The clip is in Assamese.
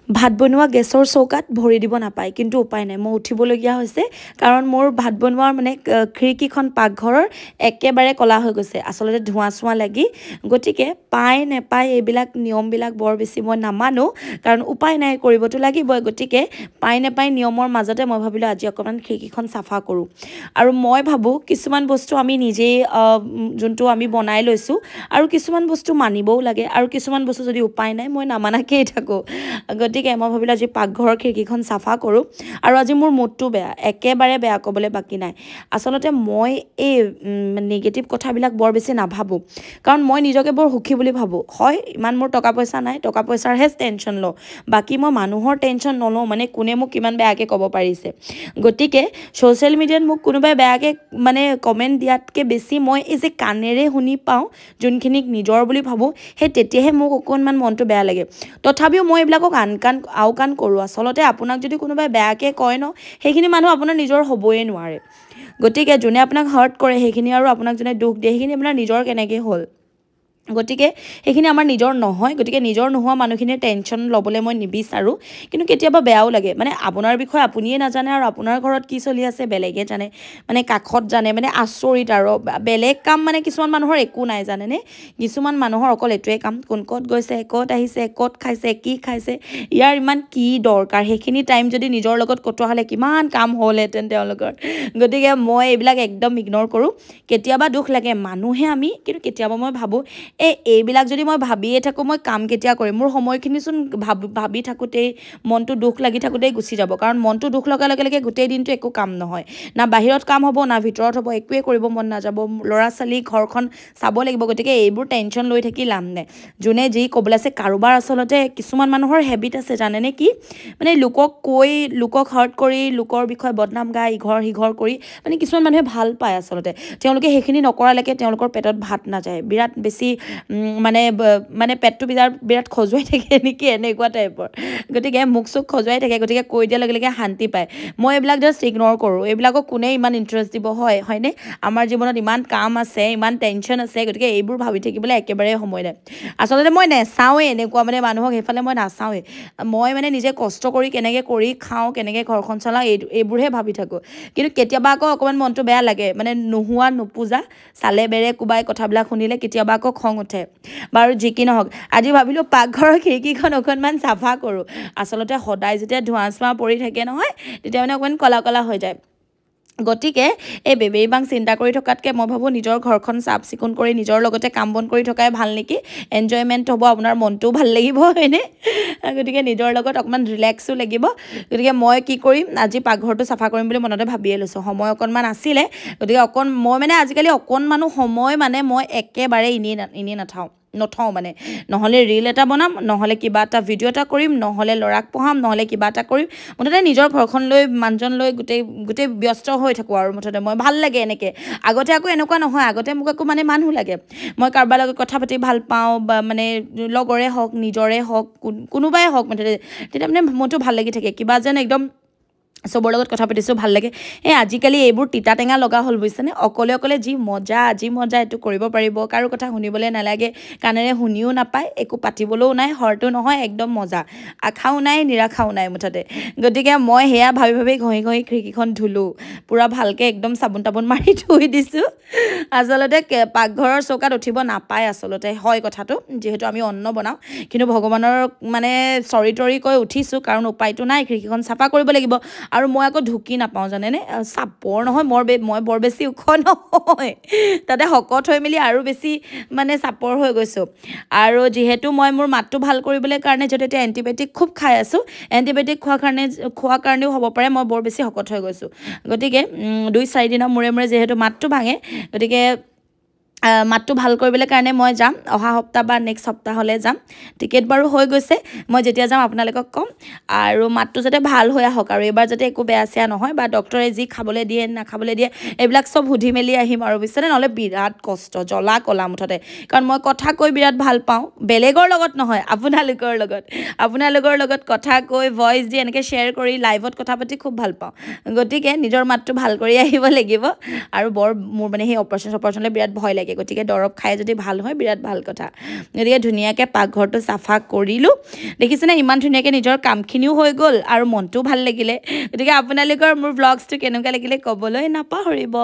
ভাত বনোৱা গেছৰ চৌকাত ভৰি দিব নাপায় কিন্তু উপায় নাই মই উঠিবলগীয়া হৈছে কাৰণ মোৰ ভাত বনোৱাৰ মানে খিৰিকীখন পাকঘৰৰ একেবাৰে কলা হৈ গৈছে আসলতে ধোঁৱা চোৱা লাগি গতিকে পায় নেপায় এইবিলাক নিয়মবিলাক বৰ বেছি মই নামানো কাৰণ উপায় নাই কৰিবতো লাগিবই গতিকে পায় নেপায় নিয়মৰ মাজতে মই ভাবিলোঁ আজি অকণমান খিৰিকীখন চাফা কৰোঁ আৰু মই ভাবোঁ কিছুমান বস্তু আমি নিজেই যোনটো আমি বনাই লৈছোঁ আৰু কিছুমান বস্তু মানিবও লাগে আৰু কিছুমান বস্তু যদি উপায় নাই মই নামানাকেই থাকোঁ গতিকে মই ভাবিলোঁ আজি পাকঘৰৰ খিৰিকীখন চাফা কৰোঁ আৰু আজি মোৰ মুডটো বেয়া একেবাৰে বেয়া ক'বলৈ বাকী নাই আচলতে মই এই নিগেটিভ কথাবিলাক বৰ বেছি নাভাবোঁ কাৰণ মই নিজকে বৰ সুখী বুলি ভাবোঁ হয় ইমান মোৰ টকা পইচা নাই টকা পইচাৰহে টেনশ্যন লওঁ বাকী মই মানুহৰ টেনশ্যন নলওঁ মানে কোনে মোক কিমান বেয়াকৈ ক'ব পাৰিছে গতিকে ছ'চিয়েল মিডিয়াত মোক কোনোবাই বেয়াকৈ মানে কমেণ্ট দিয়াতকৈ বেছি মই এই যে কাণেৰে শুনি পাওঁ যোনখিনিক নিজৰ বুলি ভাবোঁ সেই তেতিয়াহে মোক অকণমান মনটো বেয়া লাগে তথাপিও মই এইবিলাকক আওকাণ কৰোঁ আচলতে আপোনাক যদি কোনোবাই বেয়াকৈ কয় ন সেইখিনি মানুহ আপোনাৰ নিজৰ হ'বই নোৱাৰে গতিকে যোনে আপোনাক হাৰ্ট কৰে সেইখিনি আৰু আপোনাক যোনে দুখ দিয়ে সেইখিনি আপোনাৰ নিজৰ কেনেকৈ হ'ল গতিকে সেইখিনি আমাৰ নিজৰ নহয় গতিকে নিজৰ নোহোৱা মানুহখিনিৰ টেনশ্যন ল'বলৈ মই নিবিচাৰোঁ কিন্তু কেতিয়াবা বেয়াও লাগে মানে আপোনাৰ বিষয়ে আপুনিয়ে নাজানে আৰু আপোনাৰ ঘৰত কি চলি আছে বেলেগে জানে মানে কাষত জানে মানে আচৰিত আৰু বেলেগ কাম মানে কিছুমান মানুহৰ একো নাই জানেনে কিছুমান মানুহৰ অকল এইটোৱে কাম কোন ক'ত গৈছে ক'ত আহিছে ক'ত খাইছে কি খাইছে ইয়াৰ ইমান কি দৰকাৰ সেইখিনি টাইম যদি নিজৰ লগত কটোৱা হ'লে কিমান কাম হ'লহেঁতেন তেওঁলোকৰ গতিকে মই এইবিলাক একদম ইগন'ৰ কৰোঁ কেতিয়াবা দুখ লাগে মানুহে আমি কিন্তু কেতিয়াবা মই ভাবোঁ এইবিলাক যদি মই ভাবিয়ে থাকোঁ মই কাম কেতিয়া কৰিম মোৰ সময়খিনিচোন ভাবি থাকোঁতেই মনটো দুখ লাগি থাকোঁতেই গুচি যাব কাৰণ মনটো দুখ লগাৰ লগে লগে গোটেই দিনটো একো কাম নহয় না বাহিৰত কাম হ'ব না ভিতৰত হ'ব একোৱে কৰিব মন নাযাব ল'ৰা ছোৱালী ঘৰখন চাব লাগিব গতিকে এইবোৰ টেনশ্যন লৈ থাকি লাভ নাই যোনে যি ক'বলৈ আছে কাৰোবাৰ আচলতে কিছুমান মানুহৰ হেবিট আছে জানেনে কি মানে লোকক হাৰ্ট কৰি লোকৰ বিষয়ে বদনাম গাই ইঘৰ সিঘৰ কৰি মানে কিছুমান মানুহে ভাল পায় আচলতে তেওঁলোকে সেইখিনি নকৰালৈকে তেওঁলোকৰ পেটত ভাত নাযায় বিৰাট বেছি মানে পেটটো বিৰাট খজুৱাই থাকে নেকি এনেকুৱা টাইপৰ গতিকে মুখ চুখ খজুৱাই থাকে গতিকে কৈ দিয়াৰ লগে লগে শান্তি পায় মই এইবিলাক জাষ্ট ইগন'ৰ কৰোঁ এইবিলাকক কোনে ইমান ইণ্টাৰেষ্ট দিব হয়নে আমাৰ জীৱনত ইমান কাম আছে ইমান টেনশ্যন আছে গতিকে এইবোৰ ভাবি থাকিবলৈ একেবাৰে সময় নাই আচলতে মই নাচাওঁৱেই এনেকুৱা মানে মানুহক সেইফালে মই নাচাওঁৱেই মই মানে নিজে কষ্ট কৰি কেনেকৈ কৰি খাওঁ কেনেকৈ ঘৰখন চলাওঁ এইবোৰহে ভাবি থাকোঁ কিন্তু কেতিয়াবা আকৌ অকণমান মনটো বেয়া লাগে মানে নোহোৱা নোপোজা চালে বেৰে কোবাই কথাবিলাক শুনিলে কেতিয়াবা আকৌ খং উঠে বাৰু যি কি নহওক আজি ভাবিলোঁ পাকঘৰৰ খিৰিকীখন অকণমান চাফা কৰোঁ আচলতে সদায় যেতিয়া ধোঁৱা চোৱা পৰি থাকে নহয় তেতিয়া মানে অকণমান কলা কলা হৈ যায় গতিকে এই বেবেৰী বাং চিন্তা কৰি থকাতকৈ মই ভাবোঁ নিজৰ ঘৰখন চাফ চিকুণ কৰি নিজৰ লগতে কাম বন কৰি থকাই ভাল নেকি এনজয়মেণ্ট হ'ব আপোনাৰ মনটোও ভাল লাগিব হয়নে গতিকে নিজৰ লগত অকণমান ৰিলেক্সো লাগিব গতিকে মই কি কৰিম আজি পাকঘৰটো চাফা কৰিম বুলি মনতে ভাবিয়ে লৈছোঁ সময় অকণমান আছিলে গতিকে মই মানে আজিকালি অকণমানো সময় মানে মই একেবাৰে এনেই নথওঁ মানে নহ'লে ৰীল এটা বনাম নহ'লে কিবা এটা ভিডিঅ' এটা কৰিম নহ'লে ল'ৰাক পঢ়াম নহ'লে কিবা এটা কৰিম মুঠতে নিজৰ ঘৰখন লৈ মানুহজন লৈ গোটেই ব্যস্ত হৈ থাকোঁ আৰু মুঠতে মই ভাল লাগে এনেকৈ আগতে আকৌ এনেকুৱা নহয় আগতে মোক আকৌ মানে মানুহ লাগে মই কাৰোবাৰ লগত কথা পাতি ভাল পাওঁ বা মানে লগৰে হওক নিজৰে হওক কোনোবাই হওক মুঠতে তেতিয়া মানে মনটো ভাল লাগি থাকে কিবা যেন একদম চবৰ লগত কথা পাতিছোঁ ভাল লাগে আজিকালি এইবোৰ তিতা টেঙা লগা হ'ল বুজিছেনে অকলে যি মজা এইটো কৰিব পাৰিব কাৰো কথা শুনিবলৈ নালাগে কাণেৰে শুনিও নাপায় একো পাতিবলৈও নাই হৰটো নহয় একদম মজা আশাও নাই নিৰাশাও নাই মুঠতে গতিকে মই সেয়া ভাবি ঘঁহি খিৰিকীখন ধুলোঁ পূৰা ভালকৈ একদম চাবোন তাবোন মাৰি ধুই দিছোঁ আচলতে পাকঘৰৰ চৌকাত উঠিব নাপায় আচলতে হয় কথাটো যিহেতু আমি অন্ন বনাওঁ কিন্তু ভগৱানৰ মানে চৰি কৈ উঠিছোঁ কাৰণ উপায়টো নাই খিৰিকীখন চাফা কৰিব লাগিব আৰু মই আকৌ ঢুকি নাপাওঁ জানেনে চাপৰ নহয় মই বৰ বেছি ওখ নহয় তাতে শকত হৈ মেলি আৰু বেছি মানে চাপৰ হৈ গৈছোঁ আৰু যিহেতু মই মোৰ মাতটো ভাল কৰিবলৈ কাৰণে যদি এতিয়া এণ্টিবায়'টিক খুব খাই আছোঁ এণ্টিবায়'টিক খোৱাৰ কাৰণেও হ'ব পাৰে মই বৰ বেছি শকত হৈ গৈছোঁ গতিকে 2-4 দিনৰ মূৰে যিহেতু মাতটো ভাঙে গতিকে মাতটো ভাল কৰিবলৈ কাৰণে মই যাম অহা সপ্তাহ বা নেক্সট সপ্তাহলৈ যাম টিকেট বাৰু হৈ গৈছে মই যেতিয়া যাম আপোনালোকক ক'ম আৰু মাতটো যাতে ভাল হৈ আহক আৰু এইবাৰ যাতে একো বেয়া চেয়া নহয় বা ডক্টৰে যি খাবলৈ দিয়ে নাখাবলৈ দিয়ে এইবিলাক চব সুধি মেলি আহিম আৰু বুজিছেনে নহ'লে বিৰাট কষ্ট জ্বলা কলা মুঠতে কাৰণ মই কথা কৈ বিৰাট ভাল পাওঁ বেলেগৰ লগত নহয় আপোনালোকৰ লগত কথা কৈ ভইচ দি এনেকৈ শ্বেয়াৰ কৰি লাইভত কথা পাতি খুব ভাল পাওঁ গতিকে নিজৰ মাতটো ভাল কৰি আহিব লাগিব আৰু মোৰ মানে সেই অপাৰেশ্যনলৈ বিৰাট ভয় লাগে লাগে গতিকে দৰৱ খাই যদি ভাল হয় বিৰাট ভাল কথা গতিকে ধুনীয়াকৈ পাকঘৰটো চাফা কৰিলোঁ দেখিছেনে ইমান ধুনীয়াকৈ নিজৰ কামখিনিও হৈ গ'ল আৰু মনটোও ভাল লাগিলে গতিকে আপোনালোকৰ মোৰ ব্লগছটো কেনেকুৱা লাগিলে ক'বলৈ নাপাহৰিব